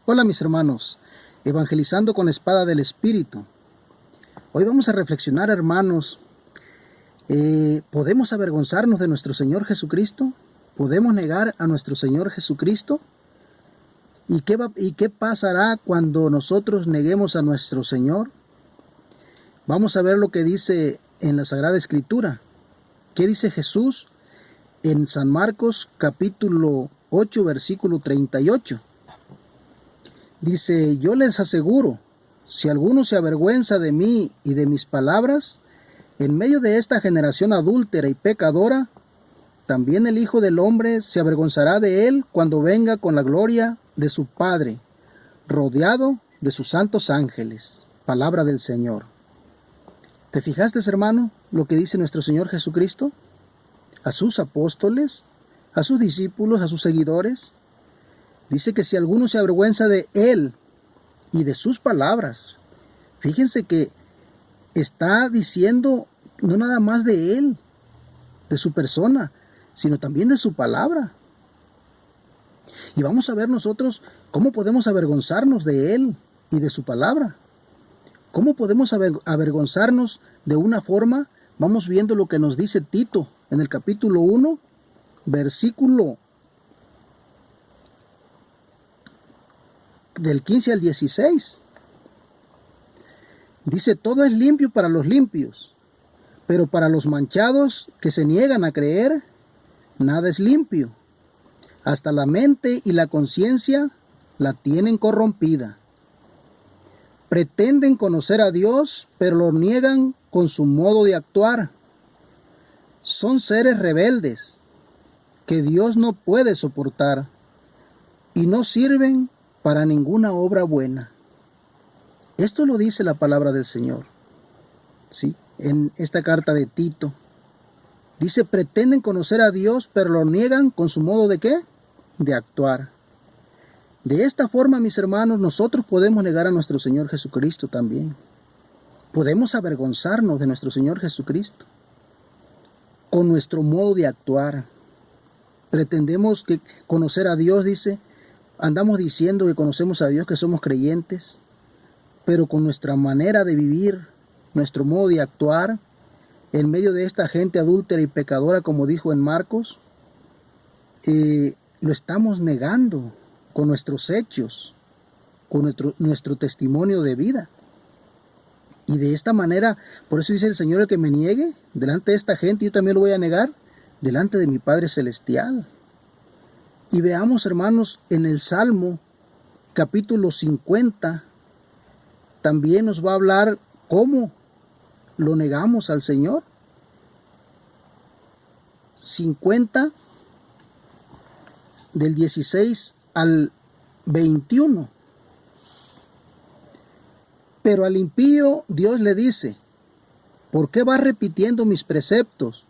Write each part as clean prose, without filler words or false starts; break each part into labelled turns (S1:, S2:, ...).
S1: Hola mis hermanos, evangelizando con la espada del Espíritu. Hoy vamos a reflexionar, hermanos, ¿podemos avergonzarnos de nuestro Señor Jesucristo? ¿Podemos negar a nuestro Señor Jesucristo? ¿Y qué pasará cuando nosotros neguemos a nuestro Señor? Vamos a ver lo que dice en la Sagrada Escritura. ¿Qué dice Jesús en San Marcos capítulo 8, versículo 38? Dice, yo les aseguro, si alguno se avergüenza de mí y de mis palabras, en medio de esta generación adúltera y pecadora, también el Hijo del Hombre se avergonzará de él cuando venga con la gloria de su Padre, rodeado de sus santos ángeles. Palabra del Señor. ¿Te fijaste, hermano, lo que dice nuestro Señor Jesucristo? A sus apóstoles, a sus discípulos, a sus seguidores. Dice que si alguno se avergüenza de él y de sus palabras, fíjense que está diciendo no nada más de él, de su persona, sino también de su palabra. Y vamos a ver nosotros cómo podemos avergonzarnos de él y de su palabra. ¿Cómo podemos avergonzarnos de una forma? Vamos viendo lo que nos dice Tito en el capítulo 1, versículo del 15 al 16. Dice, todo es limpio para los limpios, pero para los manchados que se niegan a creer, nada es limpio. Hasta la mente y la conciencia la tienen corrompida. Pretenden conocer a Dios, pero lo niegan con su modo de actuar. Son seres rebeldes que Dios no puede soportar y no sirven para ninguna obra buena. Esto lo dice la palabra del Señor, ¿sí? En esta carta de Tito. Dice, pretenden conocer a Dios, pero lo niegan con su modo de ¿qué? De actuar. De esta forma, mis hermanos, nosotros podemos negar a nuestro Señor Jesucristo también. Podemos avergonzarnos de nuestro Señor Jesucristo con nuestro modo de actuar. Pretendemos conocer a Dios, dice, andamos diciendo que conocemos a Dios, que somos creyentes, pero con nuestra manera de vivir, nuestro modo de actuar, en medio de esta gente adúltera y pecadora, como dijo en Marcos, lo estamos negando con nuestros hechos, con nuestro testimonio de vida. Y de esta manera, por eso dice el Señor, el que me niegue delante de esta gente, yo también lo voy a negar delante de mi Padre Celestial. Y veamos, hermanos, en el Salmo capítulo 50, también nos va a hablar cómo lo negamos al Señor. 50, del 16 al 21. Pero al impío Dios le dice, ¿por qué vas repitiendo mis preceptos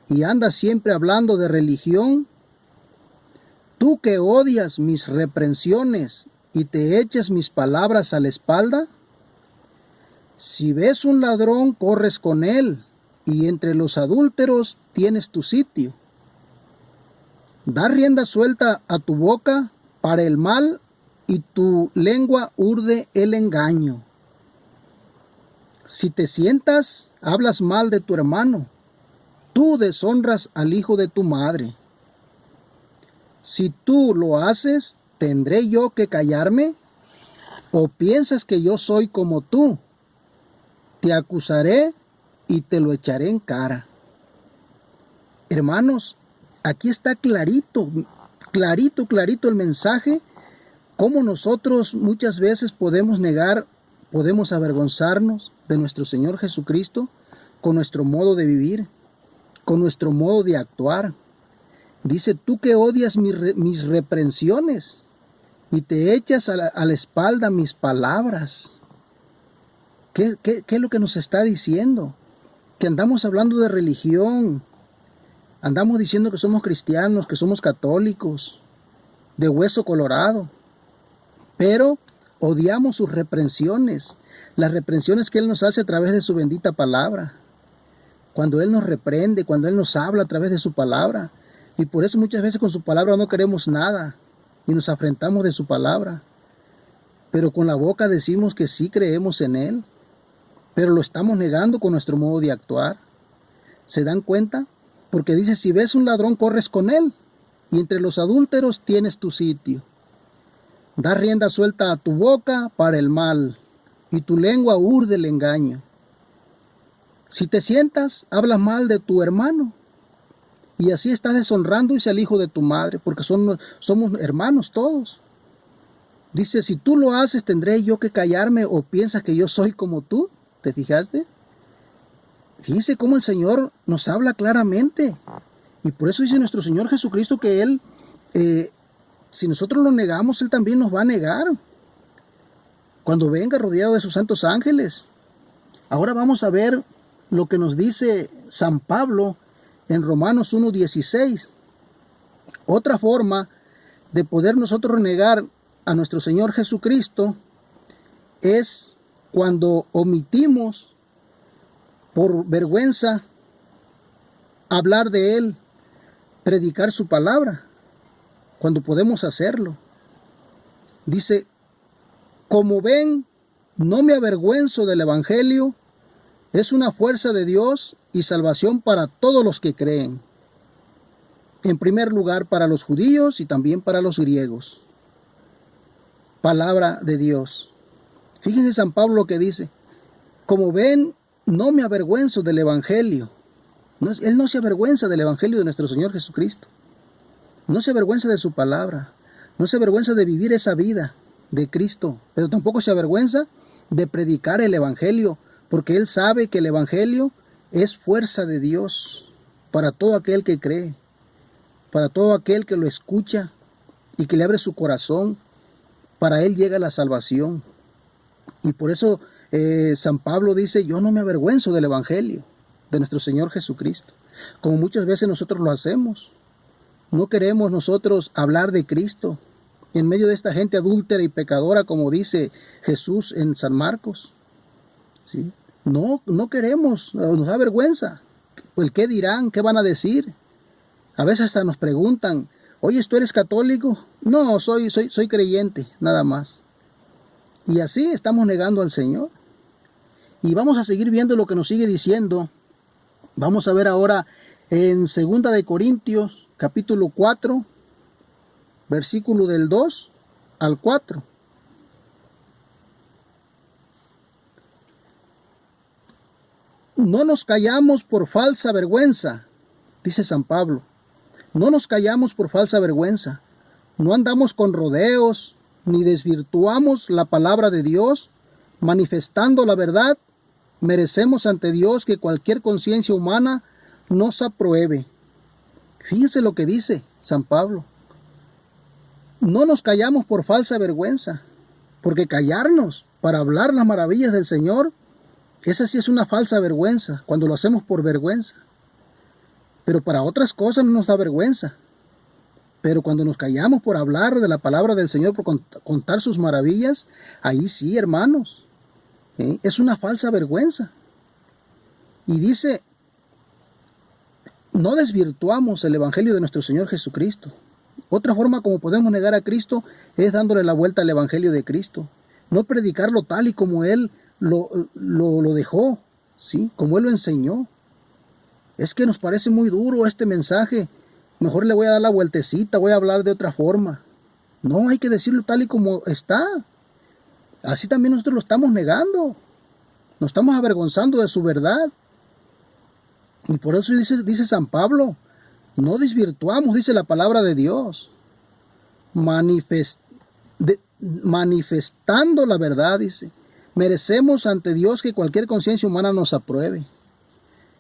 S1: y andas siempre hablando de religión? Tú que odias mis reprensiones y te echas mis palabras a la espalda. Si ves un ladrón, corres con él, y entre los adúlteros tienes tu sitio. Da rienda suelta a tu boca para el mal, y tu lengua urde el engaño. Si te sientas, hablas mal de tu hermano, tú deshonras al hijo de tu madre. Si tú lo haces, ¿tendré yo que callarme? ¿O piensas que yo soy como tú? Te acusaré y te lo echaré en cara. Hermanos, aquí está clarito el mensaje, cómo nosotros muchas veces podemos negar, podemos avergonzarnos de nuestro Señor Jesucristo con nuestro modo de vivir, con nuestro modo de actuar. Dice, tú que odias mis reprensiones y te echas a la espalda mis palabras. ¿Qué es lo que nos está diciendo? Que andamos hablando de religión, andamos diciendo que somos cristianos, que somos católicos, de hueso colorado, pero odiamos sus reprensiones, las reprensiones que Él nos hace a través de su bendita palabra, cuando Él nos reprende, cuando Él nos habla a través de su palabra, y por eso muchas veces con su palabra no queremos nada, y nos afrentamos de su palabra. pero con la boca decimos que sí creemos en Él, pero lo estamos negando con nuestro modo de actuar. ¿Se dan cuenta? Porque dice, si ves un ladrón, corres con él, y entre los adúlteros tienes tu sitio. Da rienda suelta a tu boca para el mal, y tu lengua urde el engaño. Si te sientas, hablas mal de tu hermano, y así estás deshonrando al hijo de tu madre, porque somos hermanos todos. Dice, si tú lo haces, ¿tendré yo que callarme o piensas que yo soy como tú? ¿Te fijaste? Fíjense cómo el Señor nos habla claramente. Y por eso dice nuestro Señor Jesucristo que Él, si nosotros lo negamos, Él también nos va a negar. Cuando venga rodeado de sus santos ángeles. Ahora vamos a ver lo que nos dice San Pablo en Romanos 1:16. Otra forma de poder nosotros negar a nuestro Señor Jesucristo es cuando omitimos por vergüenza hablar de Él, predicar su palabra, cuando podemos hacerlo. Dice, como ven, no me avergüenzo del Evangelio, es una fuerza de Dios y salvación para todos los que creen. En primer lugar para los judíos y también para los griegos. Palabra de Dios. Fíjense San Pablo lo que dice, como ven, no me avergüenzo del Evangelio. Él no se avergüenza del Evangelio de nuestro Señor Jesucristo. No se avergüenza de su palabra. No se avergüenza de vivir esa vida de Cristo. Pero tampoco se avergüenza de predicar el Evangelio, porque Él sabe que el Evangelio es fuerza de Dios para todo aquel que cree, para todo aquel que lo escucha y que le abre su corazón. Para Él llega la salvación. Y por eso San Pablo dice, yo no me avergüenzo del Evangelio de nuestro Señor Jesucristo, como muchas veces nosotros lo hacemos. No queremos nosotros hablar de Cristo en medio de esta gente adúltera y pecadora, como dice Jesús en San Marcos. ¿Sí? No queremos, nos da vergüenza. ¿El qué dirán? ¿Qué van a decir? A veces hasta nos preguntan, oye, ¿tú eres católico? No, soy creyente, nada más. Y así estamos negando al Señor. Y vamos a seguir viendo lo que nos sigue diciendo. Vamos a ver ahora en 2 de Corintios, capítulo 4, versículo del 2 al 4. No nos callamos por falsa vergüenza, dice San Pablo. No nos callamos por falsa vergüenza. No andamos con rodeos, ni desvirtuamos la palabra de Dios, manifestando la verdad. Merecemos ante Dios que cualquier conciencia humana nos apruebe. Fíjense lo que dice San Pablo. No nos callamos por falsa vergüenza, porque callarnos para hablar las maravillas del Señor, esa sí es una falsa vergüenza, cuando lo hacemos por vergüenza. Pero para otras cosas no nos da vergüenza. Pero cuando nos callamos por hablar de la palabra del Señor, por contar sus maravillas, ahí sí, hermanos, es una falsa vergüenza. Y dice, no desvirtuamos el Evangelio de nuestro Señor Jesucristo. Otra forma como podemos negar a Cristo es dándole la vuelta al Evangelio de Cristo. No predicarlo tal y como Él lo dejó, ¿sí? Como Él lo enseñó. Es que nos parece muy duro este mensaje. Mejor le voy a dar la vueltecita, voy a hablar de otra forma. No, hay que decirlo tal y como está. Así también nosotros lo estamos negando. Nos estamos avergonzando de su verdad. Y por eso dice San Pablo, no desvirtuamos, dice la palabra de Dios. Manifestando la verdad, dice. Merecemos ante Dios que cualquier conciencia humana nos apruebe.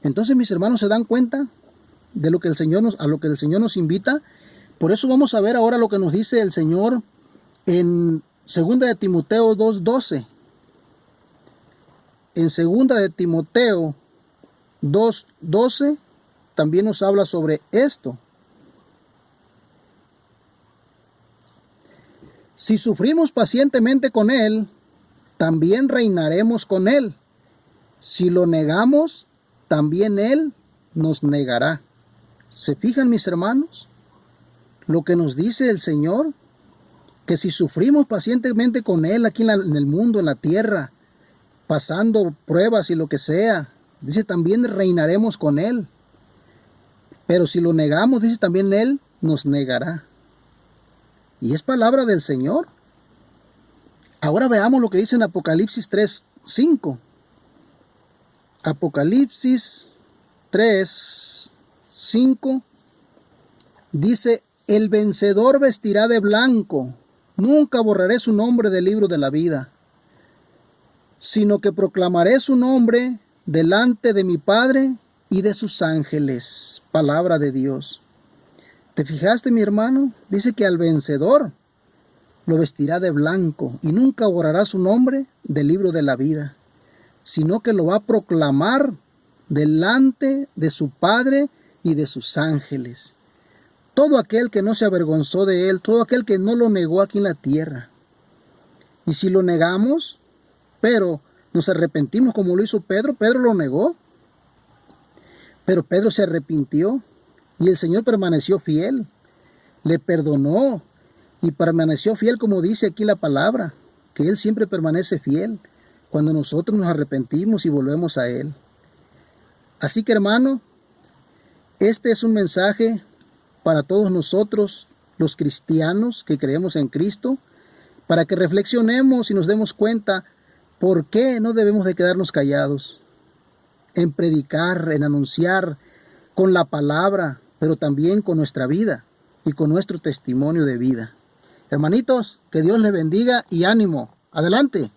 S1: Entonces, mis hermanos, ¿se dan cuenta de lo que el Señor a lo que el Señor nos invita? Por eso vamos a ver ahora lo que nos dice el Señor en 2 de Timoteo 2:12. En 2 de Timoteo 2:12 también nos habla sobre esto. Si sufrimos pacientemente con Él, también reinaremos con Él. Si lo negamos, también Él nos negará. ¿Se fijan, mis hermanos? Lo que nos dice el Señor, que si sufrimos pacientemente con Él aquí en el mundo, en la tierra, pasando pruebas y lo que sea, dice, también reinaremos con Él. Pero si lo negamos, dice, también Él nos negará. Y es palabra del Señor. Ahora veamos lo que dice en Apocalipsis 3:5. Apocalipsis 3:5 dice, el vencedor vestirá de blanco, nunca borraré su nombre del libro de la vida, sino que proclamaré su nombre delante de mi Padre y de sus ángeles. Palabra de Dios. ¿Te fijaste, mi hermano? Dice que al vencedor lo vestirá de blanco y nunca borrará su nombre del libro de la vida, sino que lo va a proclamar delante de su Padre y de sus ángeles. Todo aquel que no se avergonzó de Él, todo aquel que no lo negó aquí en la tierra. Y si lo negamos, pero nos arrepentimos como lo hizo Pedro, Pedro lo negó, pero Pedro se arrepintió y el Señor permaneció fiel, le perdonó y permaneció fiel, como dice aquí la palabra, que Él siempre permanece fiel cuando nosotros nos arrepentimos y volvemos a Él. Así que, hermano, este es un mensaje para todos nosotros, los cristianos que creemos en Cristo, para que reflexionemos y nos demos cuenta por qué no debemos de quedarnos callados, en predicar, en anunciar con la palabra, pero también con nuestra vida y con nuestro testimonio de vida. Hermanitos, que Dios les bendiga y ánimo. Adelante.